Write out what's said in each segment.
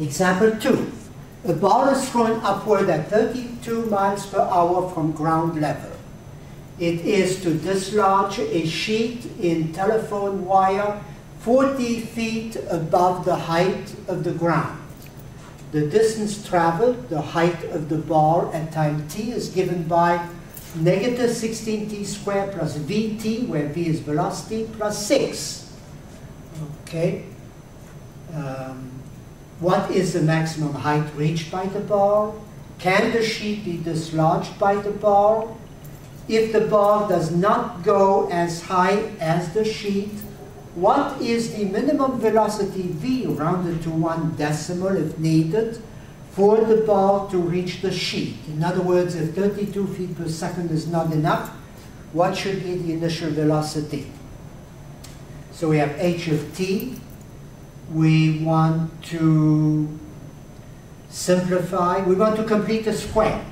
Example 2. A ball is thrown upward at 32 miles per hour from ground level. It is to dislodge a sheet in telephone wire 40 feet above the height of the ground. The distance traveled, the height of the ball at time t, is given by negative 16t squared plus vt, where v is velocity, plus 6. Okay. What is the maximum height reached by the ball? Can the sheet be dislodged by the ball? If the ball does not go as high as the sheet, what is the minimum velocity v, rounded to 1 decimal if needed, for the ball to reach the sheet? In other words, if 32 feet per second is not enough, what should be the initial velocity? So we have h of t. We want to simplify. We want to complete a square.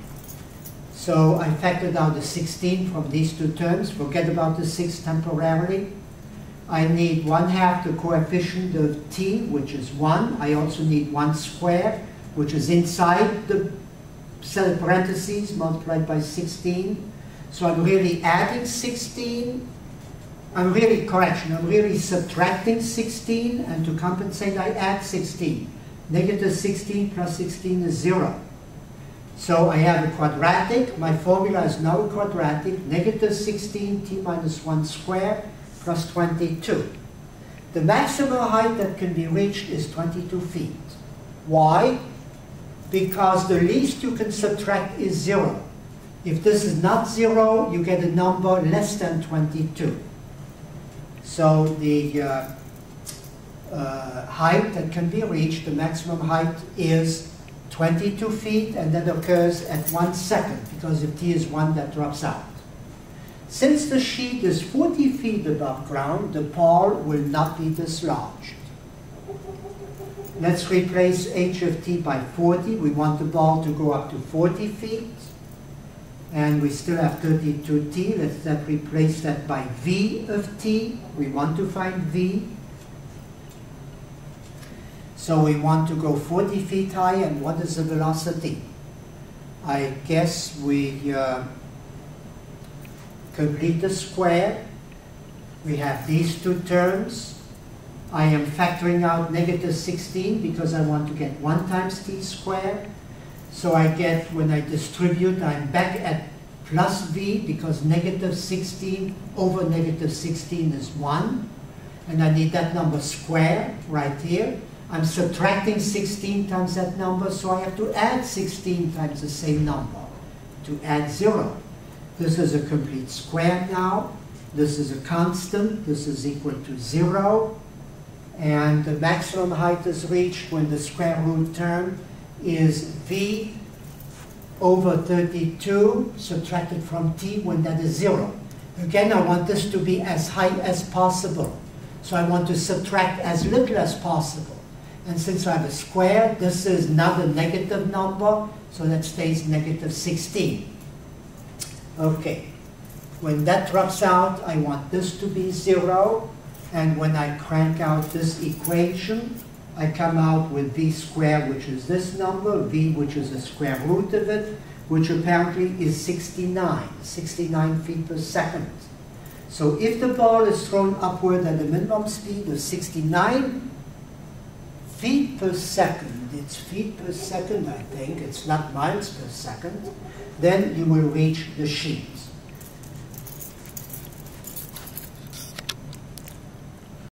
So I factored out the 16 from these two terms. Forget about the 6 temporarily. I need 1/2 the coefficient of t, which is 1. I also need 1 squared, which is inside the set of parentheses, multiplied by 16. So I'm really adding 16. I'm really subtracting 16, and to compensate, I add 16. Negative 16 plus 16 is 0. So I have a quadratic. My formula is now a quadratic. Negative 16 t minus 1 squared plus 22. The maximum height that can be reached is 22 feet. Why? Because the least you can subtract is 0. If this is not 0, you get a number less than 22. So the height that can be reached, the maximum height, is 22 feet, and that occurs at 1 second, because if t is 1, that drops out. Since the sheet is 40 feet above ground, the ball will not be dislodged. Let's replace h of t by 40. We want the ball to go up to 40 feet. And we still have 32t. Let's replace that by v of t. We want to find v. So we want to go 40 feet high, and what is the velocity? I guess we complete the square. We have these two terms. I am factoring out negative 16 because I want to get 1 times t squared. So I get, when I distribute, I'm back at plus v, because negative 16 over negative 16 is 1. And I need that number squared right here. I'm subtracting 16 times that number, so I have to add 16 times the same number to add 0. This is a complete square now. This is a constant. This is equal to 0. And the maximum height is reached when the square root term is v over 32 subtracted from t when that is 0. Again, I want this to be as high as possible. So I want to subtract as little as possible. And since I have a square, this is not a negative number, so that stays negative 16. Okay. When that drops out, I want this to be 0. And when I crank out this equation, I come out with v squared, which is this number, v, which is the square root of it, which apparently is 69 feet per second. So if the ball is thrown upward at a minimum speed of 69 feet per second, it's feet per second, I think, it's not miles per second, then you will reach the sheet.